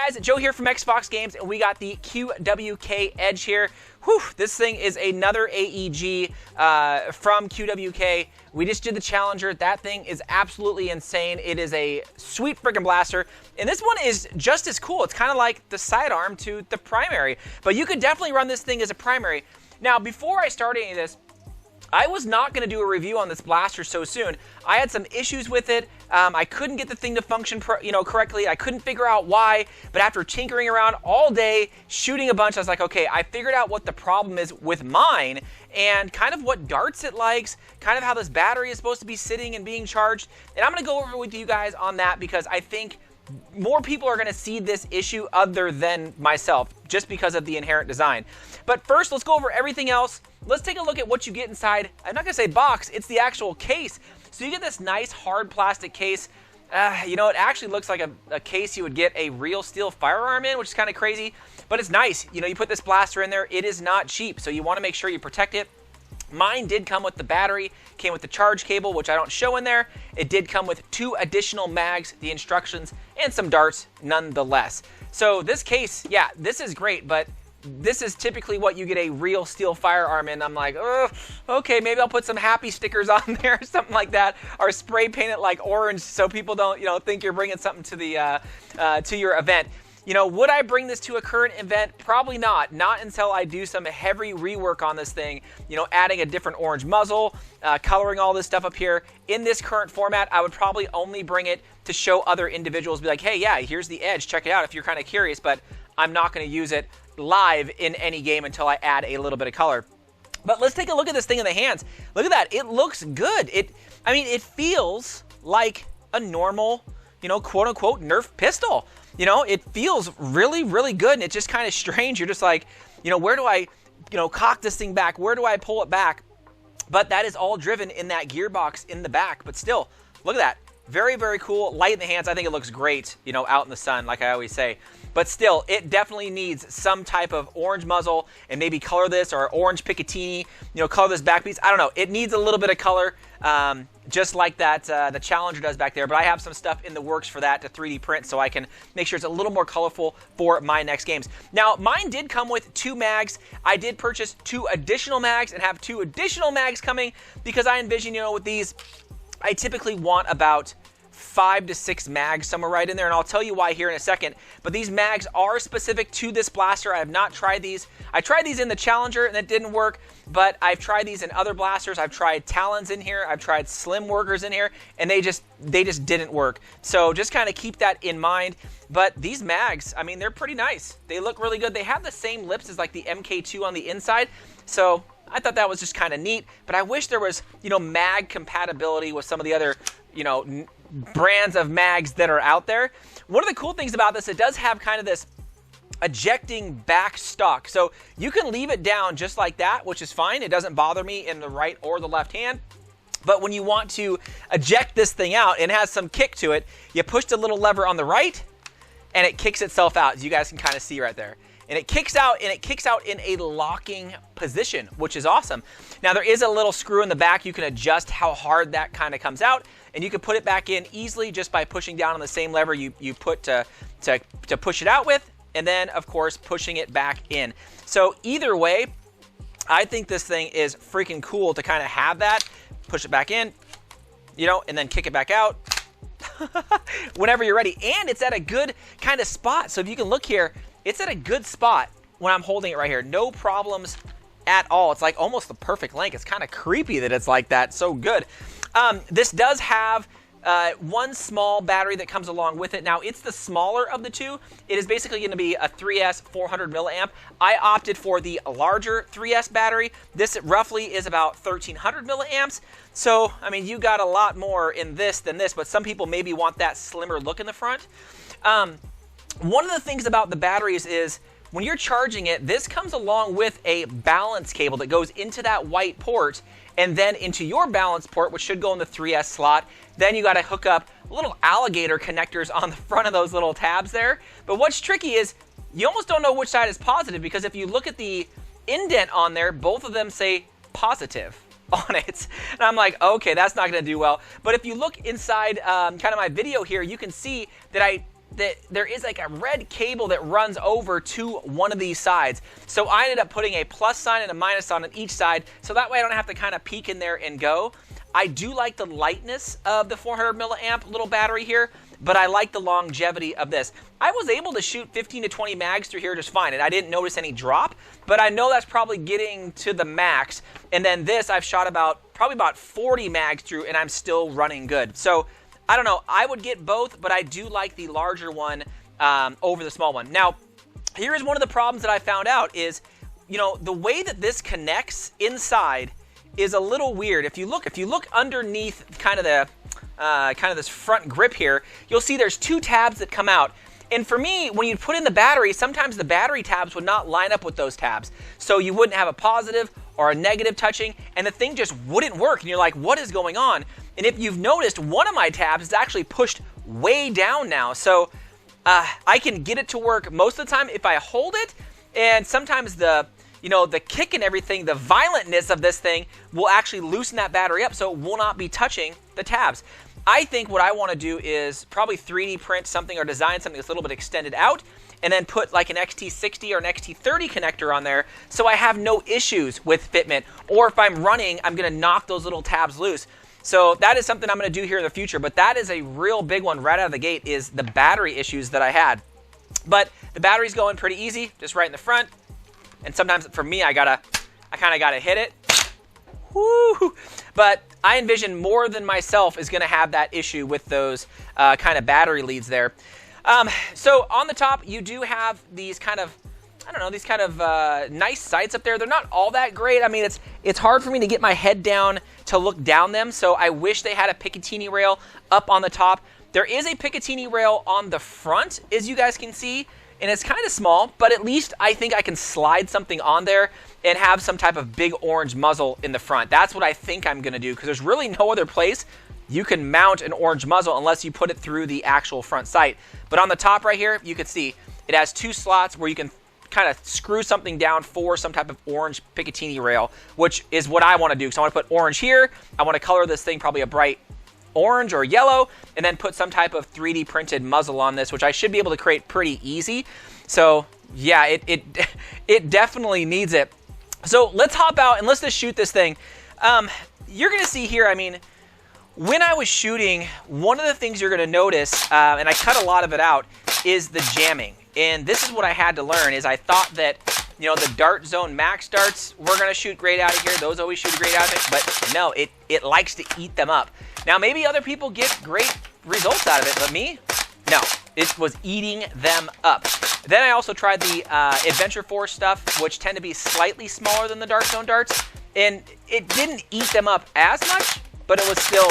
guys, Joe here from XFoxGames, and we got the QWK Edge here. Whew, this thing is another AEG from QWK. We just did the Challenger. That thing is absolutely insane. It is a sweet freaking blaster, and this one is just as cool. It's kind of like the sidearm to the primary, but you could definitely run this thing as a primary. Now, before I start any of this, I was not going to do a review on this blaster so soon. I had some issues with it. I couldn't get the thing to function correctly. I couldn't figure out why, but after tinkering around all day, shooting a bunch, I was like, okay, I figured out what the problem is with mine and kind of what darts it likes, kind of how this battery is supposed to be sitting and being charged. And I'm going to go over with you guys on that because I think more people are going to see this issue other than myself, just because of the inherent design. But first, let's go over everything else. Let's take a look at what you get inside. I'm not going to say box, it's the actual case. So you get this nice hard plastic case. It actually looks like a case you would get a real steel firearm in, which is kind of crazy, but it's nice. You put this blaster in there, it is not cheap, so you want to make sure you protect it. Mine did come with the battery, came with the charge cable, which I don't show in there. It did come with 2 additional mags, the instructions, and some darts nonetheless. So this case, yeah, this is great, but this is typically what you get a real steel firearm in. I'm like, oh, okay, maybe I'll put some happy stickers on there or something like that, or spray paint it like orange so people don't, think you're bringing something to the to your event. Would I bring this to a current event? Probably not. Not until I do some heavy rework on this thing, adding a different orange muzzle, coloring all this stuff up here. In this current format, I would probably only bring it to show other individuals, be like, hey, yeah, here's the Edge, check it out if you're kind of curious, but I'm not going to use it live in any game until I add a little bit of color. But let's take a look at this thing in the hands. Look at that. It looks good. It feels like a normal, quote-unquote Nerf pistol. It feels really, really good, and it's just kind of strange. You're just like, where do I, cock this thing back? Where do I pull it back? But that is all driven in that gearbox in the back. But still, look at that. Very, very cool. Light in the hands. I think it looks great, out in the sun, like I always say. But still, it definitely needs some type of orange muzzle and maybe color this, or orange Picatinny, color this back piece. I don't know. It needs a little bit of color, just like that the Challenger does back there. But I have some stuff in the works for that to 3D print so I can make sure it's a little more colorful for my next games. Now, mine did come with 2 mags. I did purchase 2 additional mags and have 2 additional mags coming because I envision, with these, I typically want about 5 to 6 mags, somewhere right in there, and I'll tell you why here in a second. But these mags are specific to this blaster. I have not tried these. I tried these in the Challenger and it didn't work, but I've tried these in other blasters. I've tried Talons in here, I've tried Slim Workers in here, and they just didn't work. So just kind of keep that in mind. But these mags, they're pretty nice. They look really good. They have the same lips as like the MK2 on the inside, so I thought that was just kind of neat. But I wish there was, mag compatibility with some of the other, brands of mags that are out there. One of the cool things about this, it does have kind of this ejecting back stock. So you can leave it down just like that, which is fine. It doesn't bother me in the right or the left hand. But when you want to eject this thing out, and it has some kick to it, you push the little lever on the right and it kicks itself out, as you guys can kind of see right there. And it kicks out, in a locking position, which is awesome. Now, there is a little screw in the back. You can adjust how hard that kind of comes out, and you can put it back in easily just by pushing down on the same lever you put to push it out with, and then, of course, pushing it back in. So either way, I think this thing is freaking cool to kind of have that. Push it back in, and then kick it back out whenever you're ready. And it's at a good kind of spot. So if you can look here, it's at a good spot when I'm holding it right here. No problems at all. It's like almost the perfect length. It's kind of creepy that it's like that. So good. This does have one small battery that comes along with it. Now, it's the smaller of the 2. It is basically going to be a 3S 400 milliamp. I opted for the larger 3S battery. This roughly is about 1300 milliamps. So, you got a lot more in this than this, but some people maybe want that slimmer look in the front. One of the things about the batteries is when you're charging it, this comes along with a balance cable that goes into that white port and then into your balance port, which should go in the 3S slot. Then you got to hook up little alligator connectors on the front of those little tabs there. But what's tricky is you almost don't know which side is positive, because if you look at the indent on there, both of them say positive on it. And I'm like, okay, that's not going to do well. But if you look inside kind of my video here, you can see that I that there is like a red cable that runs over to one of these sides. So I ended up putting a plus sign and a minus sign on each side, so that way I don't have to kind of peek in there and go. I do like the lightness of the 400 milliamp little battery here, but I like the longevity of this. I was able to shoot 15 to 20 mags through here just fine, and I didn't notice any drop, but I know that's probably getting to the max. And then this, I've shot probably about 40 mags through, and I'm still running good. So I don't know, I would get both, but I do like the larger one over the small one. Now, here's one of the problems that I found out is, you know, the way that this connects inside is a little weird. If you look underneath kind of this front grip here, you'll see there's two tabs that come out. And for me, when you put in the battery, sometimes the battery tabs would not line up with those tabs. So you wouldn't have a positive or a negative touching, and the thing just wouldn't work. And you're like, what is going on? And if you've noticed, one of my tabs is actually pushed way down now. So I can get it to work most of the time if I hold it, and sometimes the kick and everything, the violentness of this thing will actually loosen that battery up so it will not be touching the tabs. I think what I want to do is probably 3D print something or design something that's a little bit extended out, and then put like an XT60 or an XT30 connector on there so I have no issues with fitment. Or if I'm running, I'm going to knock those little tabs loose. So that is something I'm going to do here in the future, but that is a real big one right out of the gate, is the battery issues that I had. But the battery's going pretty easy, just right in the front. And sometimes for me, I kind of gotta hit it. Woo! But I envision more than myself is gonna have that issue with those kind of battery leads there. So on the top, you do have these kind of, nice sights up there. They're not all that great. I mean, it's hard for me to get my head down to look down them. So I wish they had a Picatinny rail up on the top. There is a Picatinny rail on the front, as you guys can see. And it's kind of small, but at least I think I can slide something on there and have some type of big orange muzzle in the front. That's what I think I'm going to do, because there's really no other place you can mount an orange muzzle unless you put it through the actual front sight. But on the top right here, you can see it has two slots where you can kind of screw something down for some type of orange Picatinny rail, which is what I want to do. So I want to put orange here. I want to color this thing probably a bright orange or yellow, and then put some type of 3D printed muzzle on this, which I should be able to create pretty easy. So yeah, it definitely needs it. So let's hop out and let's just shoot this thing. You're gonna see here, I mean, when I was shooting, one of the things you're gonna notice, and I cut a lot of it out, is the jamming. And this is what I had to learn, is I thought that, you know, the dart zone max darts were gonna shoot great out of here. Those always shoot great out of it, but no, it likes to eat them up. Now, maybe other people get great results out of it, but me, no. It was eating them up. Then I also tried the Adventure Force stuff, which tend to be slightly smaller than the Dart Zone darts, and it didn't eat them up as much, but it was still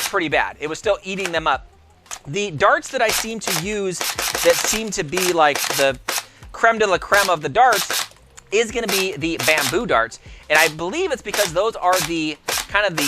pretty bad. It was still eating them up. The darts that I seem to use that seem to be like the creme de la creme of the darts is going to be the bamboo darts, and I believe it's because those are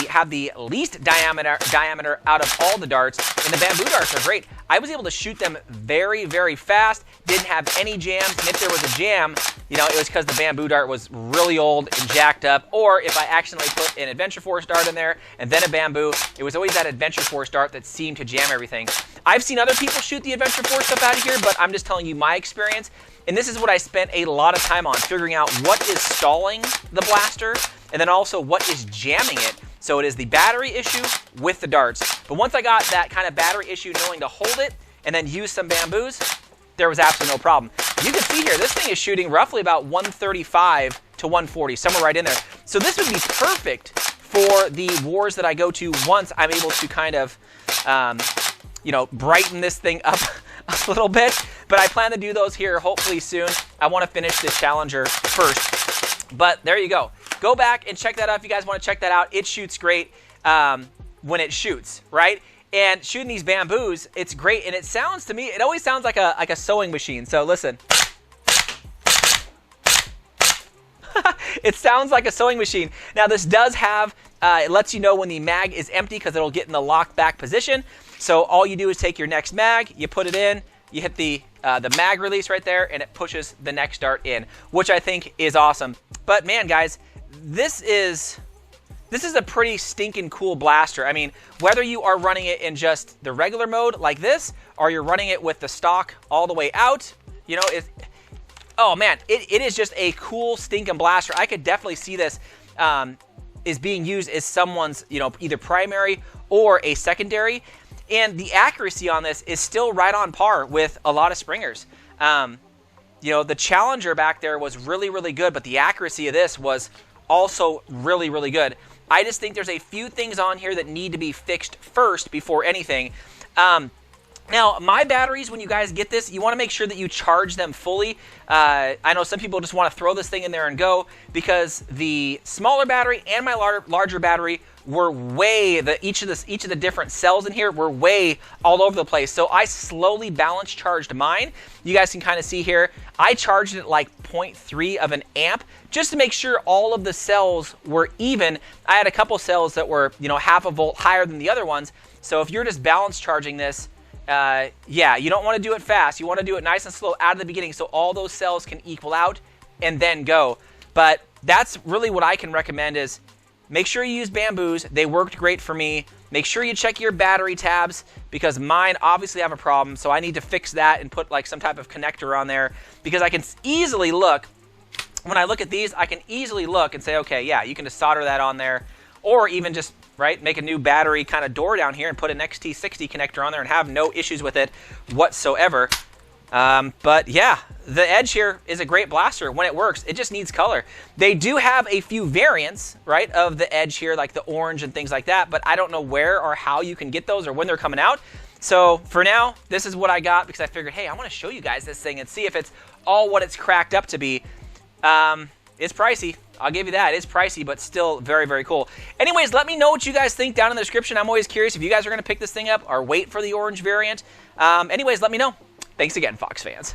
have the least diameter out of all the darts, and the bamboo darts are great. I was able to shoot them very, very fast, didn't have any jams, and if there was a jam, you know, it was because the bamboo dart was really old and jacked up, or if I accidentally put an Adventure Force dart in there and then a bamboo, it was always that Adventure Force dart that seemed to jam everything. I've seen other people shoot the Adventure Force stuff out of here, but I'm just telling you my experience, and this is what I spent a lot of time on, figuring out what is stalling the blaster, and then also what is jamming it. So it is the battery issue with the darts. But once I got that kind of battery issue, knowing to hold it and then use some bamboos, there was absolutely no problem. You can see here, this thing is shooting roughly about 135 to 140, somewhere right in there. So this would be perfect for the wars that I go to once I'm able to kind of, brighten this thing up a little bit. But I plan to do those here hopefully soon. I want to finish this Challenger first. But there you go. Go back and check that out if you guys want to check that out. It shoots great when it shoots, right? And shooting these bamboos, it's great. And it sounds to me, it always sounds like a sewing machine. So listen. It sounds like a sewing machine. Now this does have, it lets you know when the mag is empty because it'll get in the locked back position. So all you do is take your next mag, you put it in, you hit the mag release right there, and it pushes the next dart in, which I think is awesome. But man, guys, this is this is a pretty stinking cool blaster. I mean, whether you are running it in just the regular mode like this, or you're running it with the stock all the way out, you know, oh man, it is just a cool stinking blaster. I could definitely see this is being used as someone's, you know, either primary or a secondary. And the accuracy on this is still right on par with a lot of Springers. You know, the Challenger back there was really, really good, but the accuracy of this was also really, really good. I just think there's a few things on here that need to be fixed first before anything. Now, my batteries, when you guys get this, you want to make sure that you charge them fully. I know some people just want to throw this thing in there and go, because the smaller battery and my larger battery were way, each of the different cells in here were way all over the place. So I slowly balance charged mine. You guys can kind of see here, I charged it like 0.3 of an amp just to make sure all of the cells were even. I had a couple cells that were, you know, half a volt higher than the other ones. So if you're just balance charging this, yeah, you don't want to do it fast. You want to do it nice and slow out of the beginning so all those cells can equal out and then go. But that's really what I can recommend is make sure you use bamboos. They worked great for me. Make sure you check your battery tabs, because mine obviously have a problem. So I need to fix that and put like some type of connector on there, because I can easily look, when I look at these, I can easily look and say, okay, yeah, you can just solder that on there, or even just make a new battery kind of door down here and put an XT60 connector on there and have no issues with it whatsoever. But yeah, the Edge here is a great blaster when it works. It just needs color. They do have a few variants, right, of the Edge here, like the orange and things like that, but I don't know where or how you can get those or when they're coming out. So for now, this is what I got, because I figured, hey, I want to show you guys this thing and see if it's all what it's cracked up to be. It's pricey. I'll give you that. It's pricey, but still very, very cool. Anyways, let me know what you guys think down in the description. I'm always curious if you guys are going to pick this thing up or wait for the orange variant. Anyways, let me know. Thanks again, Fox fans.